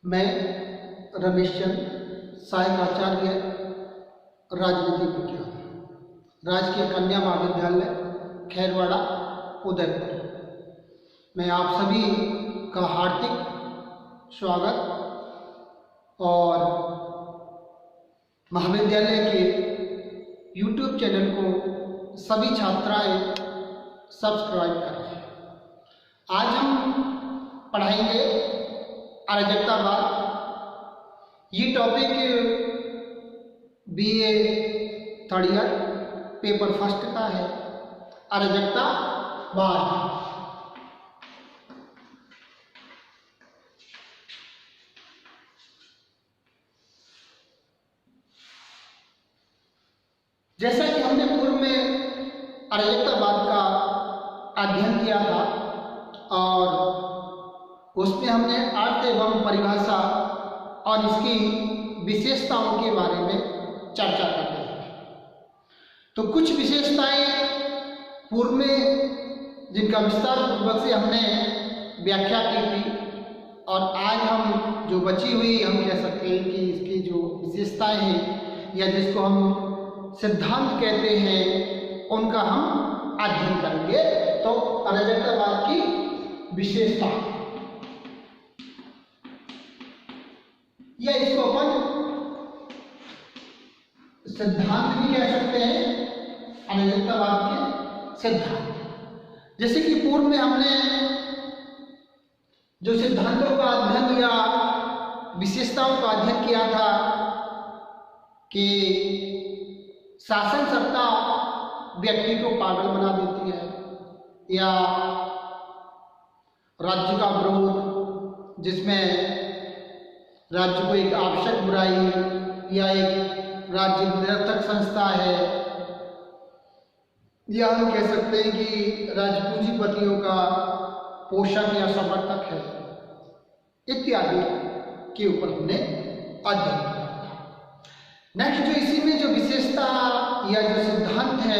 मैं रमेश चंद्र, सहायक आचार्य राजनीति विज्ञान, राजकीय कन्या महाविद्यालय खैरवाड़ा उदयपुर। मैं आप सभी का हार्दिक स्वागत और महाविद्यालय के YouTube चैनल को सभी छात्राएं सब्सक्राइब करें। आज हम पढ़ाएंगे अराजकतावाद। ये topic BA third year paper first का है, अराजकतावाद। जैसा कि हमने पूर्व में अराजकतावाद का अध्ययन किया था और उसमें हमने अर्थ एवं परिभाषा और इसकी विशेषताओं के बारे में चर्चा करते हैं। तो कुछ विशेषताएं पूर्व में जिनका विस्तार पूर्वक से हमने व्याख्या की थी और आज हम जो बची हुई हम कह सकते हैं कि इसकी जो विशेषताएं हैं या जिसको हम सिद्धांत कहते हैं उनका हम अध्ययन करेंगे। तो अराजकतावाद की विशेषता या इसको अपन सिद्धांत भी कह सकते हैं, अराजकतावाद के सिद्धांत। जैसे कि पूर्व में हमने जो सिद्धांतों का अध्ययन या विशेषताओं का अध्ययन किया था कि शासन सत्ता व्यक्ति को पागल बना देती है या राज्य का विरोध, जिसमें राज्य को एक आवश्यक बुराई या एक राज्य निरर्थक संस्था है, या हम कह सकते हैं कि राज्य पूंजीपतियों का पोषक या समर्थक है, इत्यादि के ऊपर हमने अध्ययन किया। नेक्स्ट जो इसी में जो विशेषता या जो सिद्धांत है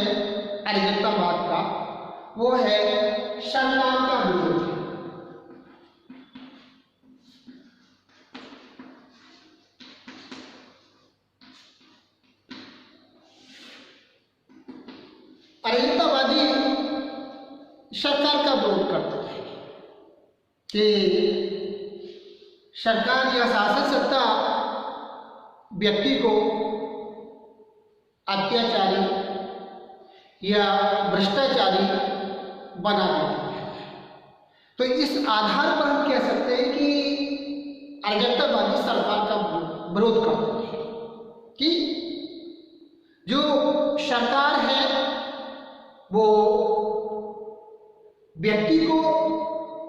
अराजकतावाद का, वो है सरकार का विरोध। अराजकतावादी सरकार का विरोध करते हैं कि सरकार या शासन सत्ता व्यक्ति को अत्याचारी या भ्रष्टाचारी बना देती है। तो इस आधार पर हम कह सकते हैं कि अराजकतावादी सरकार का विरोध करते हैं कि जो सरकार है वो व्यक्ति को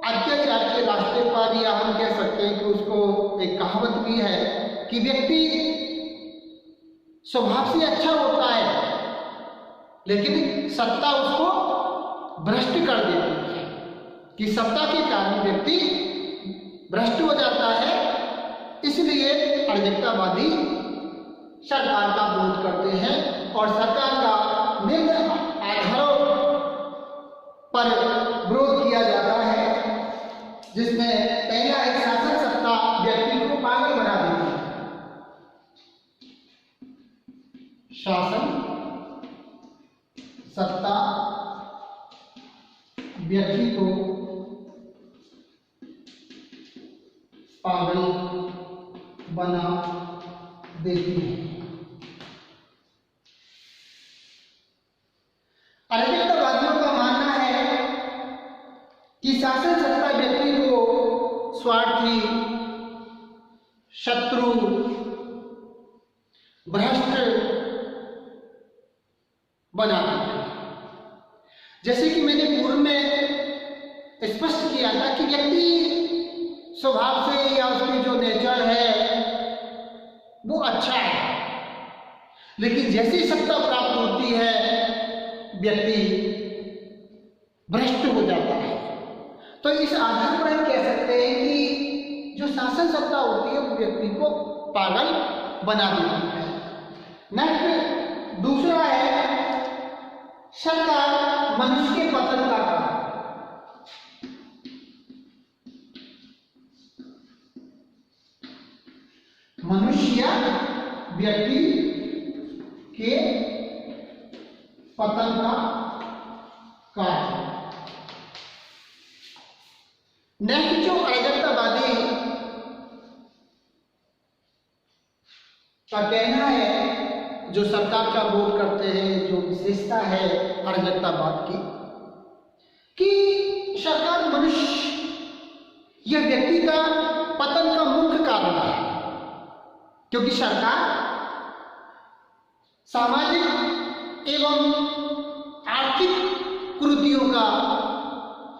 अत्याचार के रास्ते पर, या हम कह सकते हैं कि उसको एक कहावत भी है कि व्यक्ति स्वभाव से अच्छा होता है लेकिन सत्ता उसको भ्रष्ट कर देती है, कि सत्ता के कारण व्यक्ति भ्रष्ट हो जाता है। इसलिए अराजकतावादी सरकार का विरोध करते हैं और सरकार का निम्न आधारों पर विरोध किया जाता है, जिसमें पहला है शासन सत्ता व्यक्ति को पागल बना देती है। शासन सत्ता व्यक्ति को पागल बना देती है। अराजकतावादियों का मानना है कि शासन सत्ता व्यक्ति को स्वार्थी, शत्रु, भ्रष्ट बना देती है। जैसे कि मैंने पूर्व में स्पष्ट किया था कि व्यक्ति स्वभाव से या उसकी जो नेचर है वो अच्छा है, लेकिन जैसी सत्ता प्राप्त होती है व्यक्ति भ्रष्ट हो जाता है। तो इस आधार पर हम कह सकते हैं कि जो शासन सत्ता होती है वो व्यक्ति को पागल बना देती है। नेक्स्ट दूसरा है सरकार मनुष्य के पतन का कारण। मनुष्य या व्यक्ति के पतन का कारण। नेक्स्ट जो अराजकतावादी का कहना है, जो सरकार का विरोध करते हैं, जो विशेषता है अराजकतावाद की, कि सरकार मनुष्य या व्यक्ति का पतन का मुख्य कारण है, क्योंकि सरकार सामाजिक एवं आर्थिक कुरीतियों का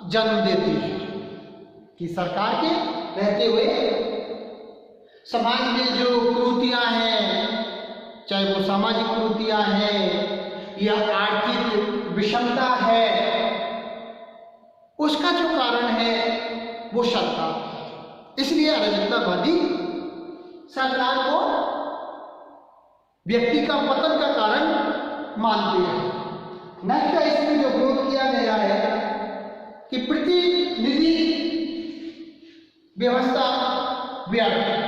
जन्म देती है, कि सरकार के रहते हुए समाज में जो कुरीतियां हैं, चाहे वो सामाजिक कुरीतियां हैं या आर्थिक विषमता है, उसका जो कारण है वो सरकार है। इसलिए अराजकतावादी सरकार को व्यक्ति का पतन का कारण मानते हैं। नेक्स्ट इसमें जो विरोध किया गया है कि प्रतिनिधि व्यवस्था व्यर्थ है।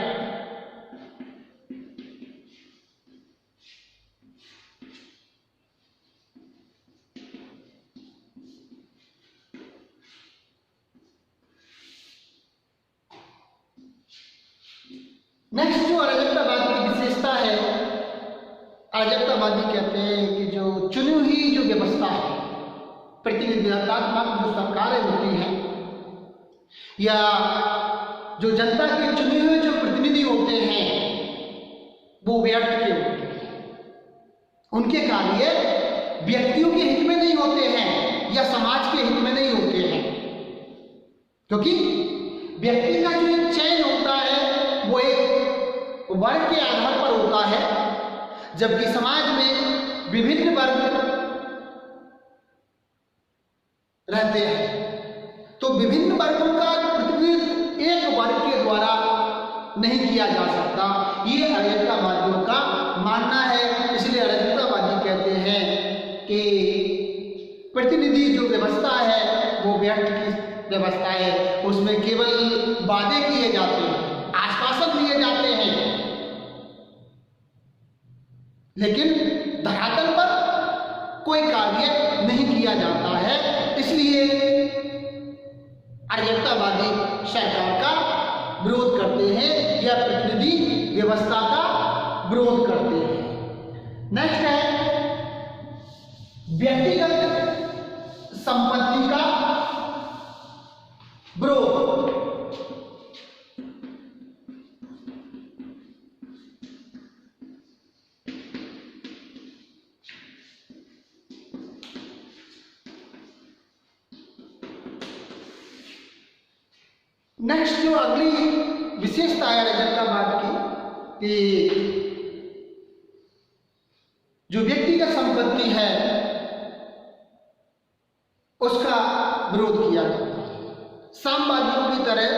नेक्स्ट जो अराजकतावाद की विशेषता है, अराजकतावादी कहते हैं कि जो चुनी हुई जो व्यवस्था है, प्रतिनिधित्वात्मक जो सरकारें होती हैं या जो जनता के चुने हुए जो प्रतिनिधि होते हैं, वो व्यर्थ के होते हैं। उनके कार्य व्यक्तियों के हित में नहीं होते हैं या समाज के हित में नहीं होते हैं, क्योंकि व्यक्ति का जो एक चयन होता है वो एक वर्ग के आधार पर होता है, जबकि समाज में विभिन्न वर्ग रहते हैं, तो विभिन्न वर्गों का प्रतिनिधित्व एक वर्ग के द्वारा नहीं किया जा सकता। ये अराजकतावादियों का मानना है। इसलिए अराजकतावादी कहते हैं कि प्रतिनिधि जो व्यवस्था है वो व्यर्थ की व्यवस्था है, उसमें केवल वादे किए जाते हैं, आश्वासन दिए जाते हैं, लेकिन धरातल पर कोई कार्य नहीं किया जाता है। इसलिए अराजकतावादी सरकार का विरोध करते हैं या प्रतिनिधि व्यवस्था का विरोध करते हैं। नेक्स्ट है व्यक्तिगत संपत्ति का विरोध। नेक्स्ट जो अगली विशेषता है अराजकतावाद की, कि जो व्यक्तिगत संपत्ति है उसका विरोध किया जाता है। साम्यवादियों की तरह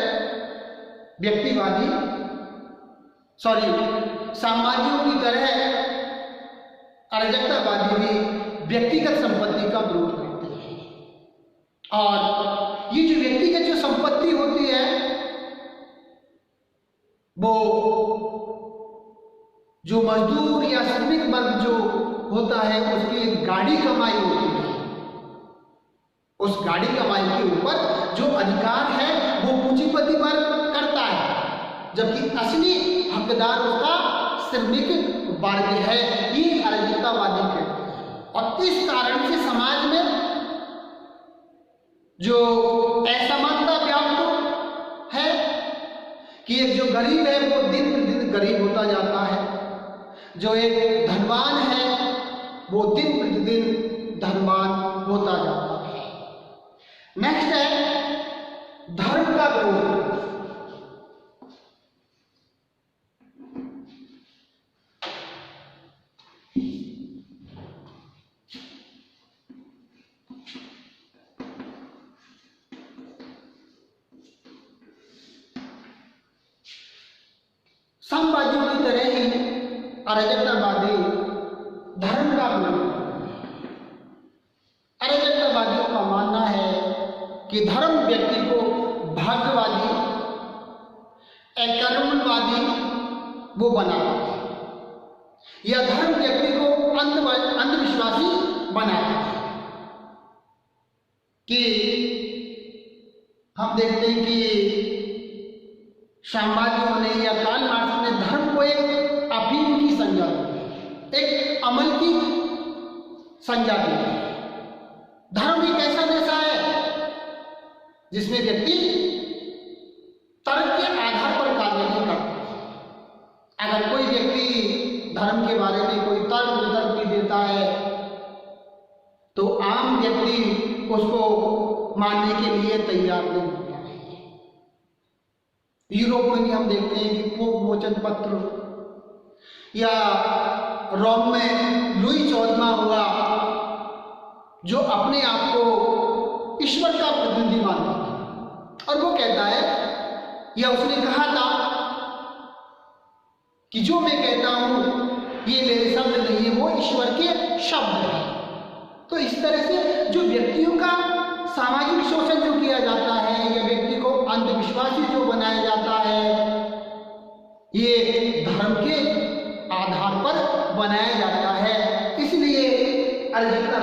साम्यवादियों की तरह अराजकतावादी भी व्यक्तिगत संपत्ति का विरोध करते हैं। और ये जो व्यक्तिगत जो संपत्ति होती है वो जो मजदूर या श्रमिक वर्ग जो होता है उसकी एक गाड़ी कमाई होती है, उस गाड़ी कमाई के ऊपर जो अधिकार है वो पूंजीपति वर्ग करता है, जबकि असली हकदार उसका श्रमिक वर्ग है। ये अराजकतावादी कहते हैं। और इस कारण से समाज में जो असमानता व्याप्त है कि एक जो गरीब है वो दिन प्रतिदिन गरीब होता जाता है, जो एक धनवान है वो दिन प्रतिदिन धनवान होता जाता है। नेक्स्ट है धर्म का विरोध। साम्यवादियों की तरह ही अराजकतावादी धर्म का विरोध। अराजकतावादियों का मानना है कि धर्म व्यक्ति को भाग्यवादी, अकर्मणवादी वो बनाता है, या धर्म व्यक्ति को अंधविश्वासी बनाता है। कि हम देखते हैं कि साम्यवादियों ने या कार्ल मार्क्स ने धर्म को एक अफीम की संज्ञा दी, एक अमल की संज्ञा दी। धर्म एक ऐसा देशा है जिसमें व्यक्ति तर्क के आधार पर कार्य नहीं करता। अगर कोई व्यक्ति धर्म के बारे में कोई तर्क वितर्क भी देता है तो आम व्यक्ति उसको मानने के लिए तैयार नहीं होता है। यूरोप में भी हम देखते हैं कि पोप वचन पत्र, या रोम में लुई 14वां हुआ जो अपने आप को ईश्वर का प्रतिनिधि मानता था, और वो कहता है या उसने कहा था कि जो मैं कहता हूं ये मेरे शब्द नहीं है, वो ईश्वर के शब्द हैं। तो इस तरह से जो व्यक्तियों का सामाजिक शोषण जो किया जाता है, या व्यक्ति को अंधविश्वासी जो बनाया जाता है, ये धर्म के आधार पर बनाया जाता है। इसलिए अर्जेंटीना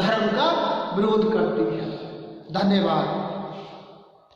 धर्म का विरोध करती है। धन्यवाद।